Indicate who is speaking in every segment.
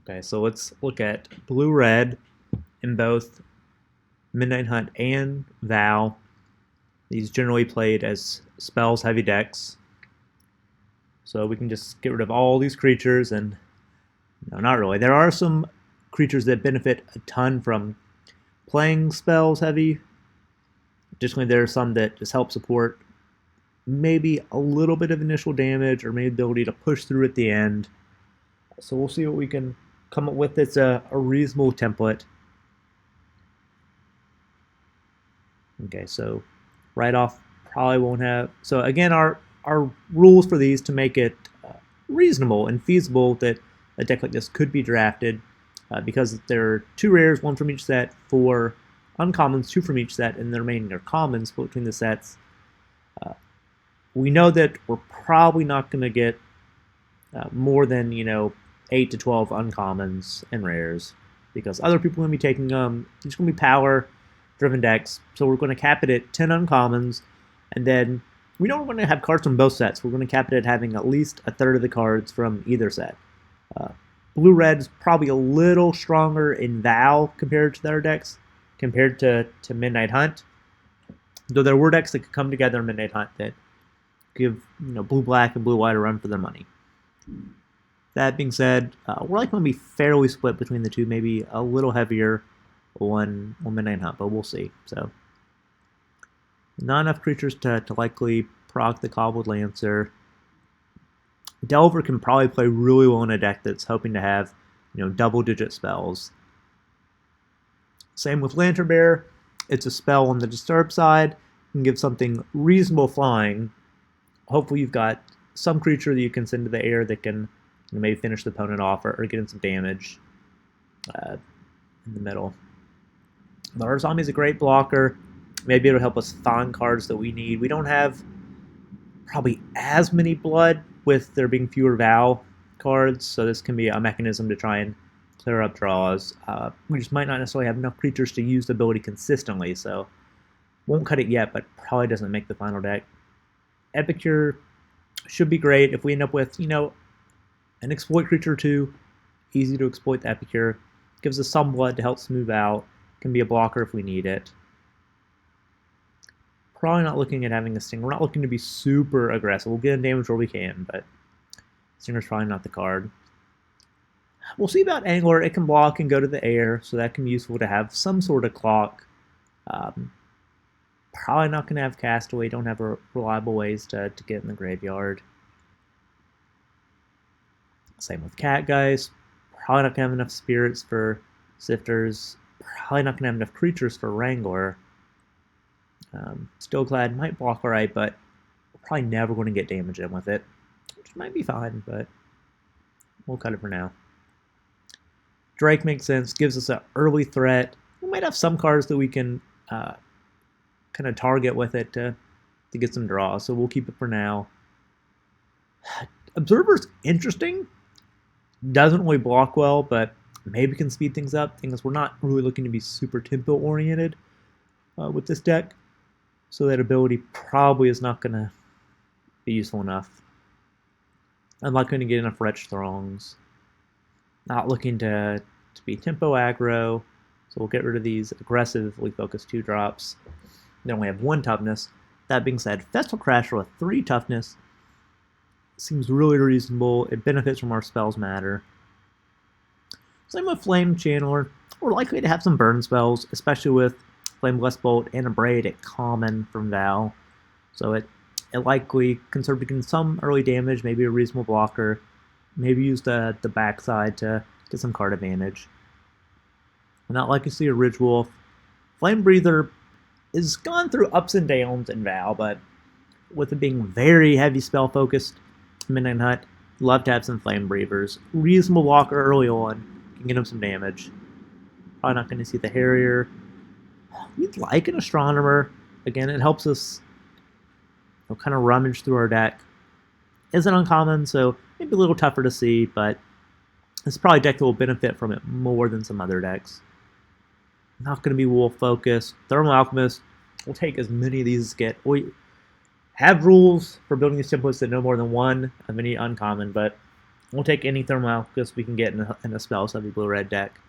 Speaker 1: Okay, so let's look at blue-red in both Midnight Hunt and VOW. These generally played as spells heavy decks. So we can just get rid of all these creatures and no, not really. There are some creatures that benefit a ton from playing spells heavy. Additionally, there are some that just help support maybe a little bit of initial damage or maybe the ability to push through at the end. So we'll see what we can come up with that's a reasonable template. Okay, so right off probably won't have. So again, our rules for these to make it reasonable and feasible that a deck like this could be drafted because there are 2 rares, 1 from each set, 4 uncommons, 2 from each set, and the remaining are commons split between the sets. We know that we're probably not going to get more than 8 to 12 uncommons and rares because other people are going to be taking it's going to be power driven decks, so we're going to cap it at 10 uncommons, and then we know we're going to have cards from both sets. We're going to cap it at having at least a third of the cards from either set. Blue-red is probably a little stronger in VOW compared to the other decks, compared to Midnight Hunt, though there were decks that could come together in Midnight Hunt that give blue-black and blue-white a run for their money. That being said, we're likely going to be fairly split between the two, maybe a little heavier on Midnight Hunt, but we'll see. So, not enough creatures to likely proc the Cobbled Lancer. Delver can probably play really well in a deck that's hoping to have double-digit spells. Same with Lantern Bearer. It's a spell on the Disturb side. You can give something reasonable flying. Hopefully you've got some creature that you can send to the air that can maybe finish the opponent off or get in some damage in the middle. Our Zombie is a great blocker. Maybe it'll help us find cards that we need. We don't have probably as many blood with there being fewer VOW cards, so this can be a mechanism to try and clear up draws. We just might not necessarily have enough creatures to use the ability consistently, so won't cut it yet, but probably doesn't make the final deck. Epicure should be great if we end up with, an exploit creature or 2. Easy to exploit the Epicure. Gives us some blood to help smooth out. Can be a blocker if we need it. Probably not looking at having a Stinger. We're not looking to be super aggressive. We'll get in damage where we can, but Stinger's probably not the card. We'll see about Angler. It can block and go to the air, so that can be useful to have some sort of clock. Probably not going to have Castaway. Don't have reliable ways to get in the graveyard. Same with Cat Guys. Probably not going to have enough spirits for Sifters. Probably not going to have enough creatures for Wrangler. Steelclad might block alright, but we're probably never going to get damage in with it, which might be fine, but we'll cut it for now. Drake makes sense, gives us an early threat. We might have some cards that we can kind of target with it to get some draws, so we'll keep it for now. Observer's interesting. Doesn't really block well, but maybe can speed things up. Thing is, we're not really looking to be super tempo oriented with this deck, so that ability probably is not going to be useful enough. I'm not going to get enough Wretch Throngs. Not looking to be tempo aggro, so we'll get rid of these aggressively focused 2-drops. They only have 1 toughness. That being said, Festival Crasher with 3 toughness seems really reasonable. It benefits from our spells matter. Same with Flame Channeler. We're likely to have some burn spells, especially with Flameless Bolt and Abrade at common from VOW. So it likely can serve to get some early damage, maybe a reasonable blocker, maybe use the backside to get some card advantage. We're not likely to see a Ridge Wolf. Flame Breather is gone through ups and downs in VOW, but with it being very heavy spell focused, Midnight Hunt, love to have some Flame Breathers. Reasonable blocker early on, can get him some damage. Probably not going to see the Harrier. We'd like an Astronomer. Again, it helps us kind of rummage through our deck. Isn't uncommon, so maybe a little tougher to see, but it's probably a deck that will benefit from it more than some other decks. Not going to be Wolf focused. Thermal Alchemist, we'll take as many of these as get. have rules for building these templates that no more than one of any uncommon, but We'll take any Thermalchus we can get in a spells heavy blue-red deck.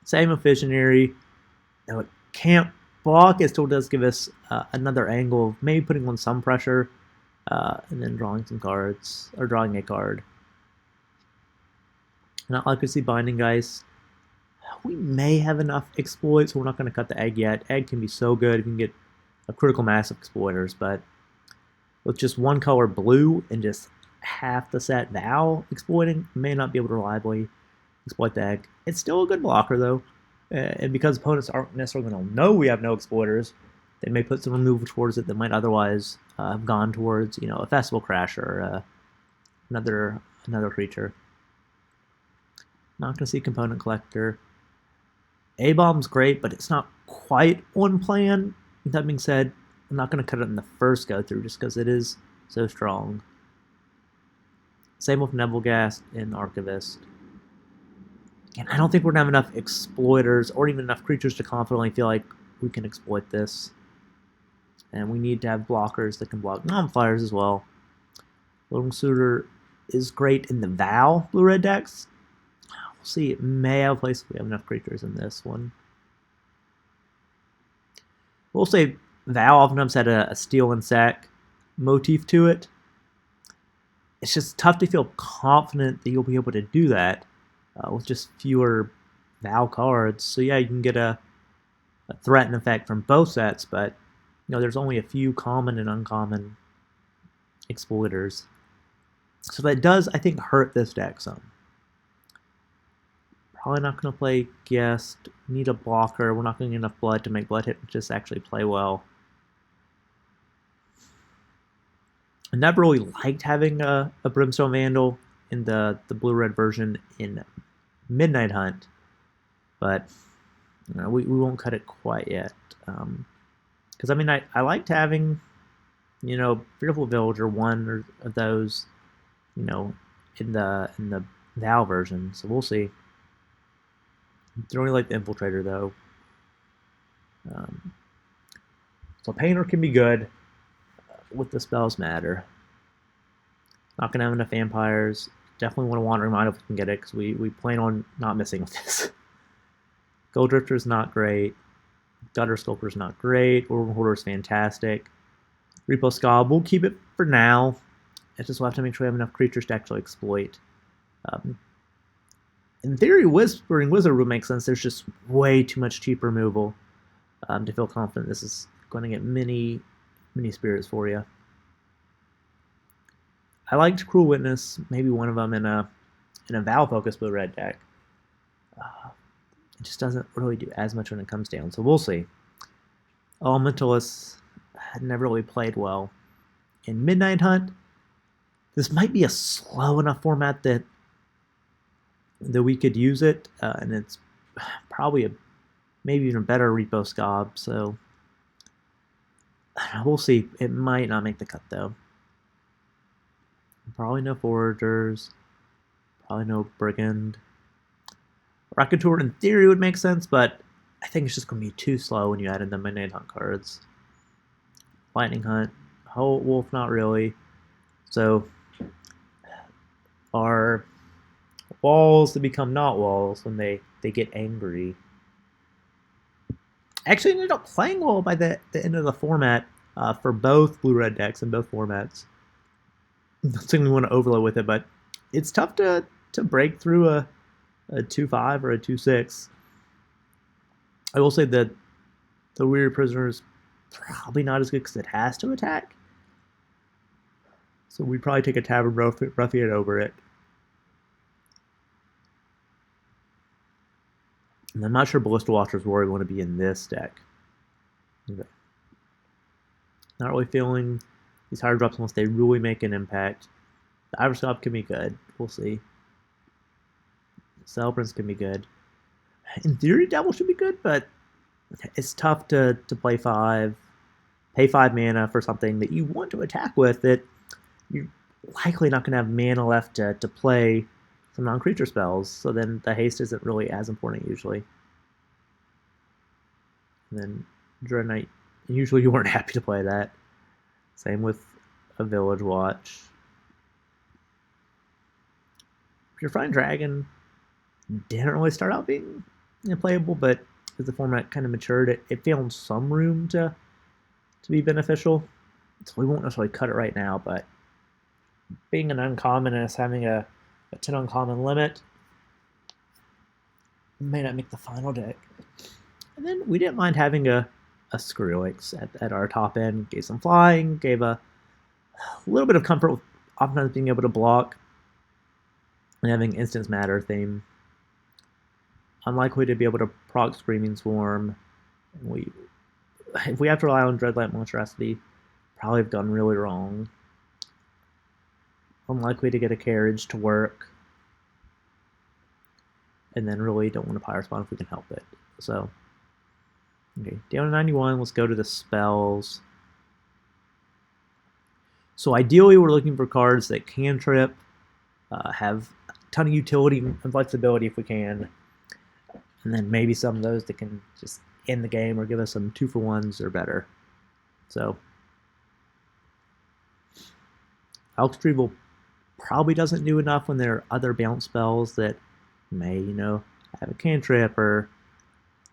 Speaker 1: Same with Visionary. Now it can't block. It still does give us another angle of maybe putting on some pressure and then drawing some cards, or drawing a card. Not like we see Binding Ice. We may have enough exploits, so we're not going to cut the egg yet. Egg can be so good if you can get a critical mass of exploiters, but with just one color blue and just half the set VOW exploiting, may not be able to reliably exploit the egg. It's still a good blocker though, and because opponents aren't necessarily going to know we have no exploiters, they may put some removal towards it that might otherwise have gone towards, you know, a Festival Crasher or another creature. Not going to see Component Collector. A-Bomb's great, but it's not quite on plan. With that being said, I'm not going to cut it in the first go-through just because it is so strong. Same with Nebelgast and Archivist. And I don't think we're going to have enough exploiters or even enough creatures to confidently feel like we can exploit this. And we need to have blockers that can block non-flyers as well. Loading Suitor is great in the VOW blue-red decks. We'll see, it may have a place if we have enough creatures in this one. We'll say VOW oftentimes had a steal and sack motif to it. It's just tough to feel confident that you'll be able to do that with just fewer VOW cards. So yeah, you can get a threaten effect from both sets, but you know there's only a few common and uncommon exploiters. So that does, I think, hurt this deck some. Probably not going to play Guest. Need a blocker. We're not going to get enough blood to make Blood Hit just actually play well. I never really liked having a Brimstone Vandal in the blue-red version in Midnight Hunt, but you know, we won't cut it quite yet. Because I mean, I liked having, you know, Fearful Villager, one of those, you know, in the VOW version. So we'll see. Don't really like the Infiltrator though. So Painter can be good with the spells matter. Not gonna have enough vampires. Definitely want a Wandering Mind if we can get it, because we plan on not missing with this. Gold Drifter's not great. Gutter Sculptor's not great. Organ Hoarder's fantastic. Repo Scab, we'll keep it for now. It's just we'll have to make sure we have enough creatures to actually exploit. In theory, Whispering Wizard would make sense. There's just way too much cheap removal to feel confident this is going to get many spirits for you. I liked Cruel Witness, maybe one of them in a VOW focused blue-red deck. It just doesn't really do as much when it comes down, so we'll see. Elementalists had never really played well. In Midnight Hunt, this might be a slow enough format that we could use it, and it's probably maybe even better Repo Scab, so we'll see. It might not make the cut though. Probably no Foragers, probably no Brigand. Raconteur in theory would make sense, but I think it's just going to be too slow when you add in the Midnight Hunt cards. Lightning Hunt, Wolf not really. So our walls to become not walls when they get angry. Actually ended up playing well by the end of the format for both blue-red decks in both formats. Not saying we want to overload with it, but it's tough to break through a 2-5 or a 2-6. I will say that the Weary Prisoner is probably not as good because it has to attack. So we'd probably take a Tavern Ruffian over it. And I'm not sure Ballista Watcher's where we want to be in this deck. Okay. Not really feeling these higher drops unless they really make an impact. The Ivory Scalp can be good. We'll see. Celebrants can be good. In theory, Devil should be good, but it's tough to play 5, pay 5 mana for something that you want to attack with that you're likely not going to have mana left to play some non-creature spells, so then the haste isn't really as important usually. And then Dread Knight, usually you weren't happy to play that. Same with a Village Watch. Purifying Dragon didn't really start out being playable, but as the format kind of matured, it found some room to be beneficial. So we won't necessarily cut it right now, but being an uncommon and us having a 10 uncommon limit may not make the final deck. And then we didn't mind having a Skrillex at our top end. Gave some flying, gave a little bit of comfort with oftentimes being able to block and having Instance Matter theme. Unlikely to be able to proc Screaming Swarm. If we have to rely on Dreadlight Monstrosity, probably have done really wrong. Unlikely to get a carriage to work. And then really don't want to Pyro Spawn if we can help it. So, okay, down to 91. Let's go to the spells. So ideally, we're looking for cards that can trip, have a ton of utility and flexibility if we can, and then maybe some of those that can just end the game or give us some 2-for-1s or better. So, Elkstrevel probably doesn't do enough when there are other bounce spells that may, have a cantrip or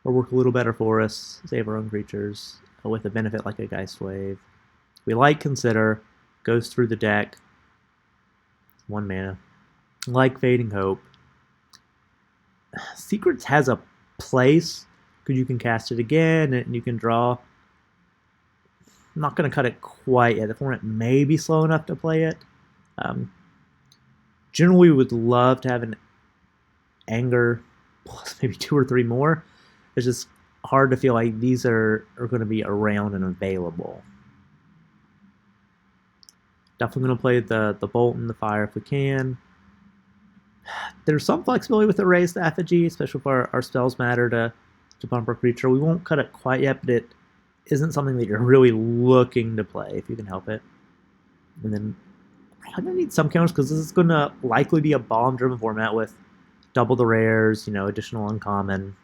Speaker 1: work a little better for us, save our own creatures with a benefit like a Geist Wave. We like Consider, goes through the deck, 1 mana. Like Fading Hope. Secrets has a place because you can cast it again and you can draw. I'm not going to cut it quite yet. The format may be slow enough to play it. Generally, we would love to have an Anger plus maybe 2 or 3 more. It's just hard to feel like these are going to be around and available. Definitely going to play the Bolt and the Fire if we can. There's some flexibility with the Raise the Effigy, especially if our spells matter to bump our creature. We won't cut it quite yet, but it isn't something that you're really looking to play if you can help it. And then I'm going to need some counters because this is going to likely be a bomb-driven format with double the rares, additional uncommon.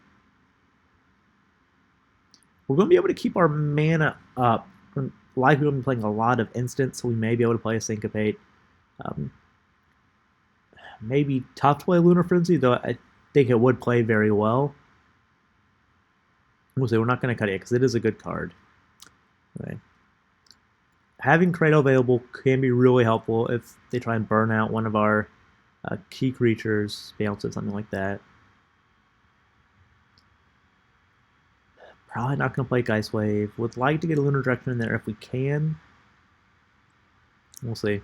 Speaker 1: We're going to be able to keep our mana up. We're likely going to be playing a lot of instants, so we may be able to play a Syncopate. Maybe tough to play Lunar Frenzy, though I think it would play very well. We'll say we're not going to cut it because it is a good card. Okay. Having Cradle available can be really helpful if they try and burn out one of our key creatures, bounce it, something like that. Probably not going to play Geist Wave. Would like to get a Lunar Direction in there if we can. We'll see.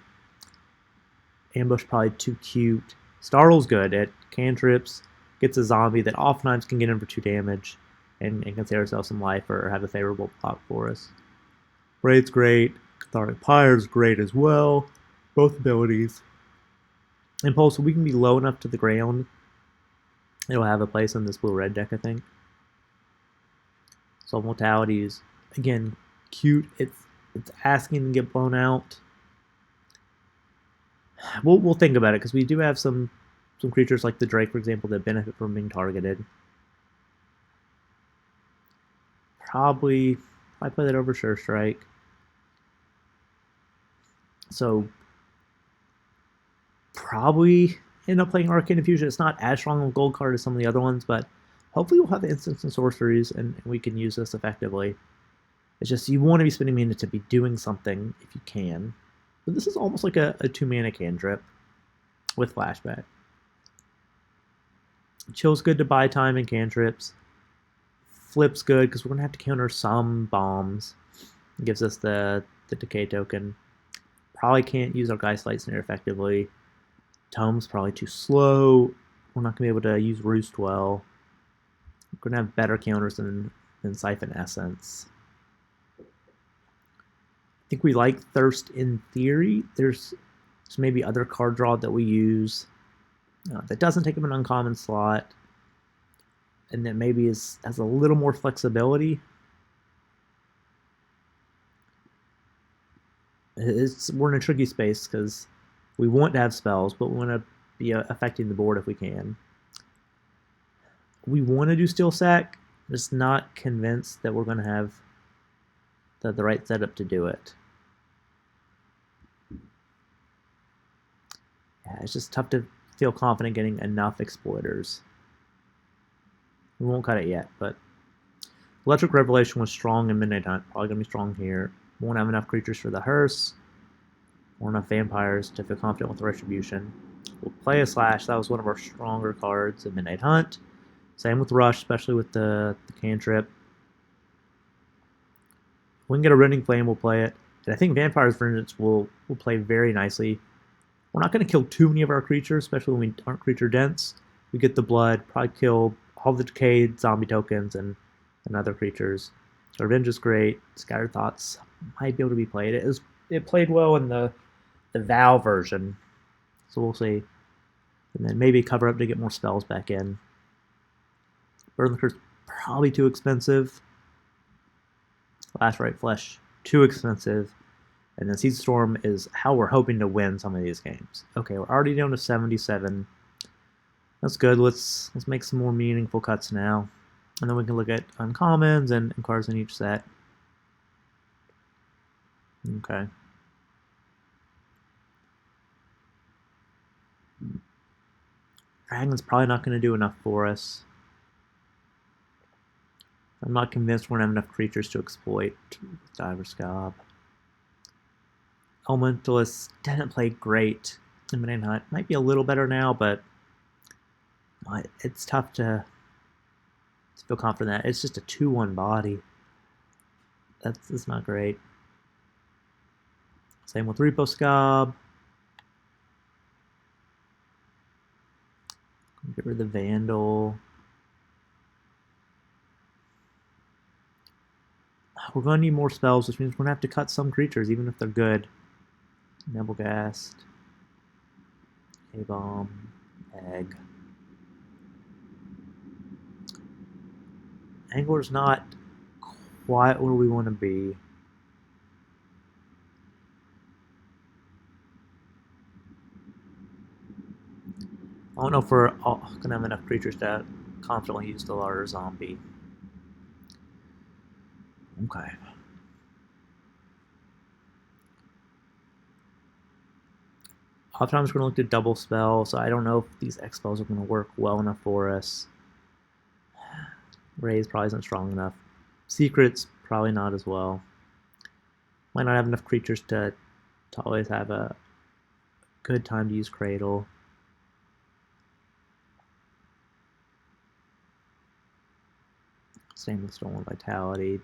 Speaker 1: Ambush probably too cute. Startle's good. It cantrips, gets a zombie that oftentimes can get in for 2 damage and can save ourselves some life or have a favorable block for us. Raid's great. Cathartic Pyre's great as well. Both abilities. Impulse, we can be low enough to the ground. It'll have a place in this blue-red deck, I think. So Mortalities, again, cute. It's asking to get blown out. We'll think about it because we do have some creatures like the Drake, for example, that benefit from being targeted. Probably I play that over Sure Strike. So probably end up playing Arcane Infusion. It's not as strong of a gold card as some of the other ones, but hopefully we'll have the instants and sorceries and we can use this effectively. It's just you want to be spending mana to be doing something if you can. But this is almost like a 2-mana cantrip with flashback. Chill's good to buy time and cantrips. Flip's good because we're going to have to counter some bombs. It gives us the decay token. Probably can't use our Geist Light Snare effectively. Tome's probably too slow. We're not going to be able to use Roost well. We're going to have better counters than Siphon Essence. I think we like Thirst in theory. There's maybe other card draw that we use that doesn't take up an uncommon slot and that maybe has a little more flexibility. We're in a tricky space because we want to have spells, but we want to be affecting the board if we can. We want to do Steel Sack, just not convinced that we're going to have the right setup to do it. Yeah, it's just tough to feel confident getting enough exploiters. We won't cut it yet, but Electric Revelation was strong in Midnight Hunt. Probably going to be strong here. Won't have enough creatures for the hearse. Or enough vampires to feel confident with the Retribution. We'll play a Slash. That was one of our stronger cards in Midnight Hunt. Same with Rush, especially with the cantrip. If we can get a Rending Flame, we'll play it. And I think Vampire's Vengeance will play very nicely. We're not going to kill too many of our creatures, especially when we aren't creature dense. We get the blood, probably kill all the decayed zombie tokens and other creatures. So Revenge is great. Scattered Thoughts might be able to be played. It played well in the VOW version, so we'll see. And then maybe Cover Up to get more spells back in. Burn the Curse, probably too expensive. Lacerate Flesh, too expensive. And then Seed Storm is how we're hoping to win some of these games. Okay, we're already down to 77. That's good. Let's make some more meaningful cuts now. And then we can look at uncommons and cards in each set. Okay. Dragon's probably not going to do enough for us. I'm not convinced we're going to have enough creatures to exploit Diver's Gob. Elementalist didn't play great in Midnight Hunt. Might be a little better now, but it's tough to feel confident that it's just a 2/1 body. That's not great. Same with Repo Scob. Get rid of the Vandal. We're going to need more spells, which means we're going to have to cut some creatures, even if they're good. Nebelgast. A-Bomb. Egg. Angler's not quite where we want to be. I don't know if we're going to have enough creatures to confidently use the larger zombie. Okay. Oftentimes we're going to look to double spell, so I don't know if these X spells are going to work well enough for us. Raise probably isn't strong enough. Secrets, probably not as well. Might not have enough creatures to always have a good time to use Cradle. Same with Stolen Vitality.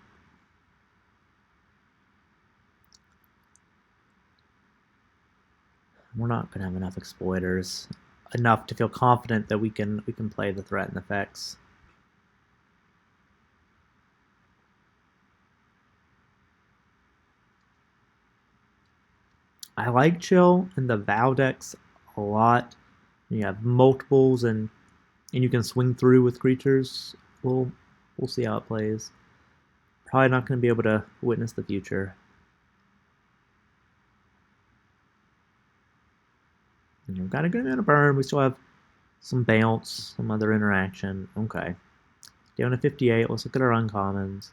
Speaker 1: We're not going to have enough exploiters. Enough to feel confident that we can play the threat and effects. I like Chill in the VOW decks a lot. You have multiples and you can swing through with creatures. We'll see how it plays. Probably not going to be able to witness the future. And we've got a good amount of burn. We still have some bounce, some other interaction. Okay. Down to 58. Let's look at our uncommons.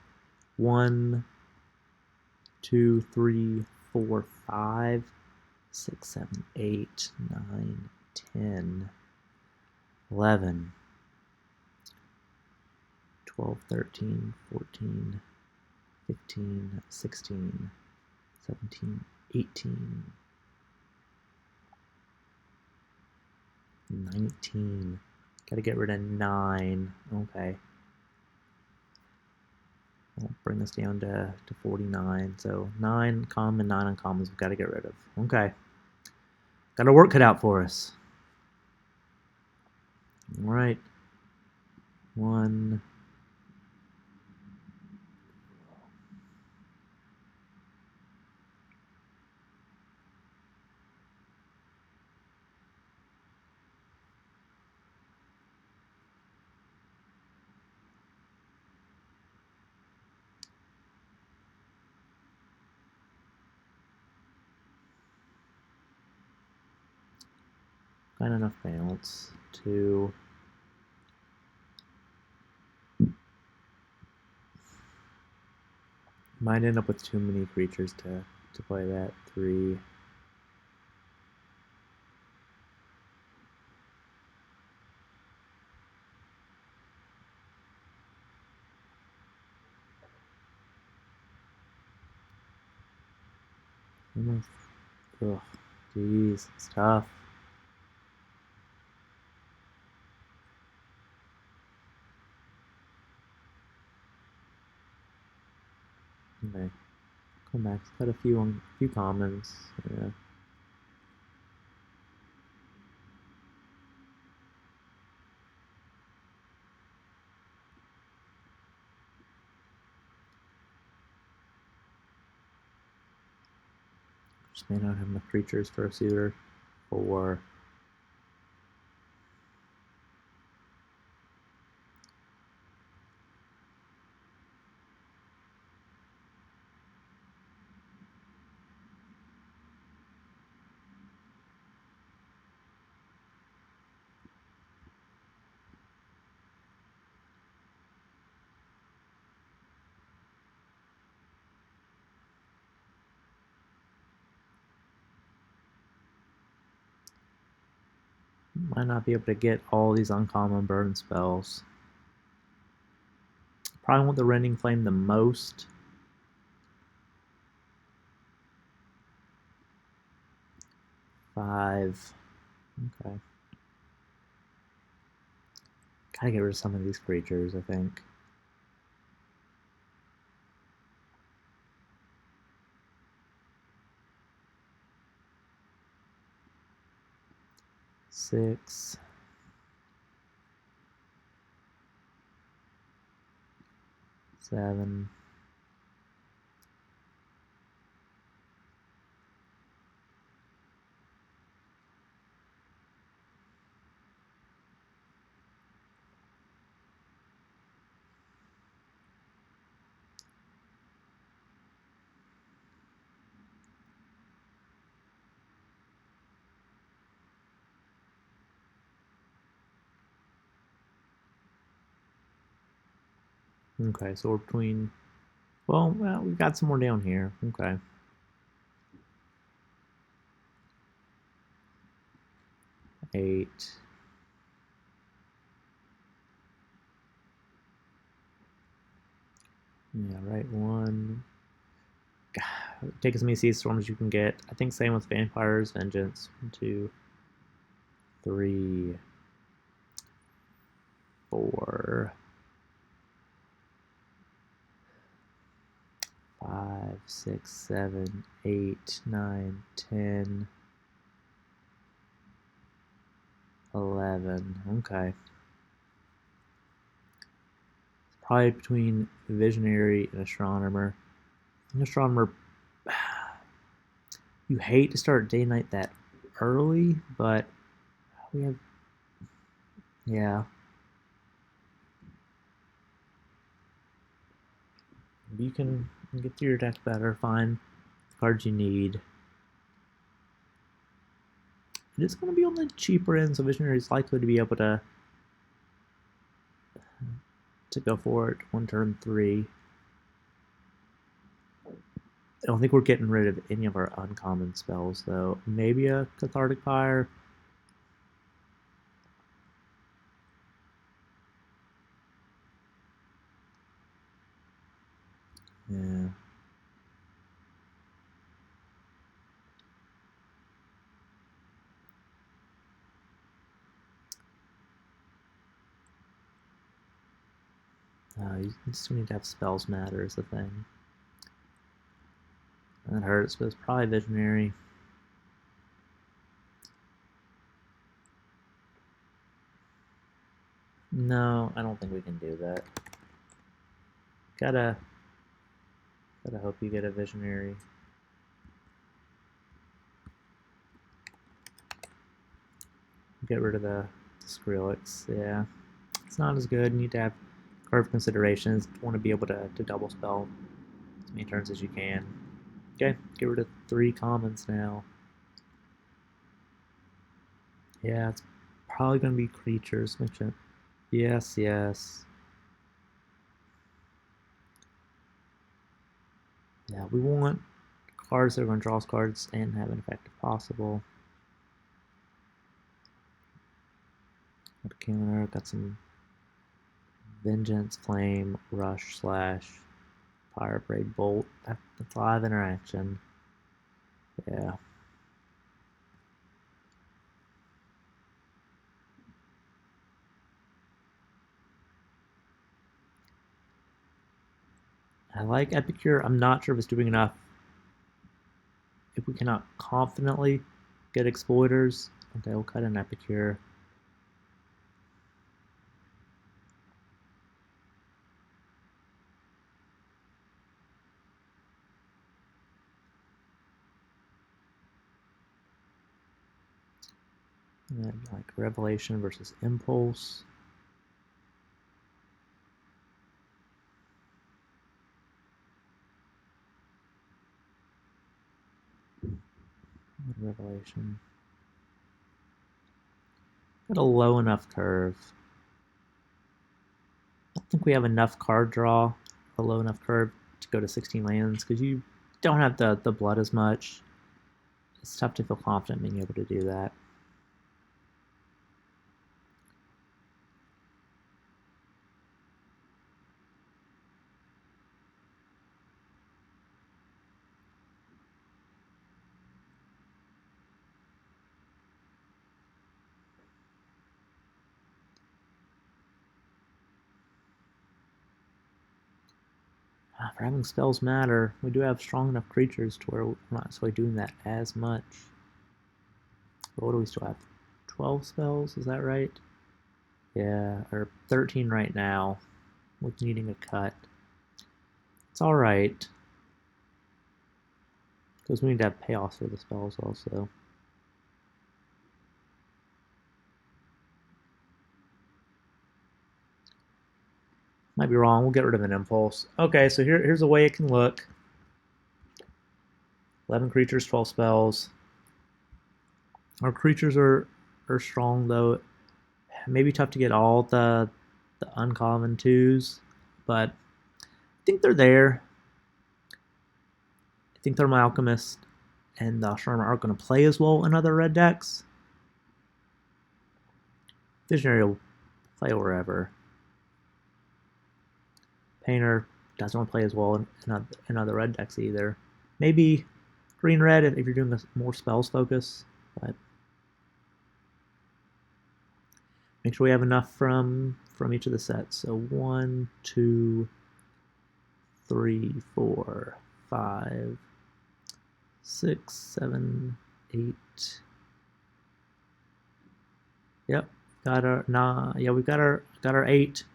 Speaker 1: 1, 2, 3, 4, 5, 6, 7, 8, 9, 10, 11, 12, 13, 14, 15, 16, 17, 18, 19. Gotta get rid of 9. Okay. I'll bring this down to 49. So 9 common, 9 uncommons we've got to get rid of. Okay. Got our work cut out for us. Alright. 1. Got enough balance to might end up with too many creatures to play that. 3. Ugh, jeez, it's tough. Okay, come back. Got a few commons. Yeah. Just may not have enough creatures for a suitor. Or might not be able to get all these uncommon burn spells. Probably want the Rending Flame the most. Five. Okay. Gotta get rid of some of these creatures, I think. Six. Seven. Okay, so we're between. Well, we've got some more down here. Okay. Eight. Yeah, right. One. Take as many sea storms as you can get. I think same with Vampire's Vengeance. 1, 2, 3, 4, 5, 6, 7, 8, 9, 10, 11. Okay. Probably between Visionary and Astronomer. Astronomer, you hate to start day night that early, but we have, yeah. You can get through your deck better, find the cards you need. It is going to be on the cheaper end, so Visionary is likely to be able to go for it on turn 3. I don't think we're getting rid of any of our uncommon spells, though. Maybe a Cathartic Fire. Yeah. You still need to have spells matter is the thing. And that hurts, but it's probably Visionary. No, I don't think we can do that. Gotta hope you get a Visionary. Get rid of the Skrillex, yeah. It's not as good. You need to have curve considerations. You want to be able to double spell as many turns as you can. Okay, get rid of 3 commons now. Yeah, it's probably going to be creatures. Make sure. Yes, yes. Yeah, we want cards that are going to draw us cards and have an effect if possible. Got a counter, got some Vengeance, Flame, Rush, Slash, Fire Braid, Bolt. That's 5 interaction. Yeah. I like Epicure. I'm not sure if it's doing enough. If we cannot confidently get exploiters, okay, we'll cut an Epicure. And then like Revelation versus Impulse. Revelation. Got a low enough curve. I don't think we have enough card draw, a low enough curve to go to 16 lands because you don't have the blood as much. It's tough to feel confident being able to do that. For having spells matter, we do have strong enough creatures to where we're not necessarily doing that as much. But what do we still have? 12 spells, is that right? Yeah, or 13 right now, with needing a cut. It's alright. Because we need to have payoffs for the spells also. Might be wrong. We'll get rid of an impulse. Okay, so here's the way it can look. 11 creatures, 12 spells. Our creatures are strong, though. Maybe tough to get all the uncommon twos, but I think they're there. I think Thermal Alchemist and the Sherman aren't going to play as well in other red decks. Visionary will play wherever. Painter doesn't want to play as well in other red decks either. Maybe green-red if you're doing a more spells focus, but make sure we have enough from each of the sets. So 1, 2, 3, 4, 5, 6, 7, 8. Yep, got our we got our 8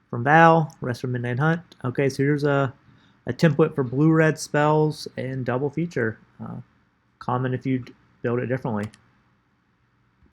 Speaker 1: from Val. Rest from Midnight Hunt. Okay, so here's a template for blue-red spells and double feature. Comment if you build it differently.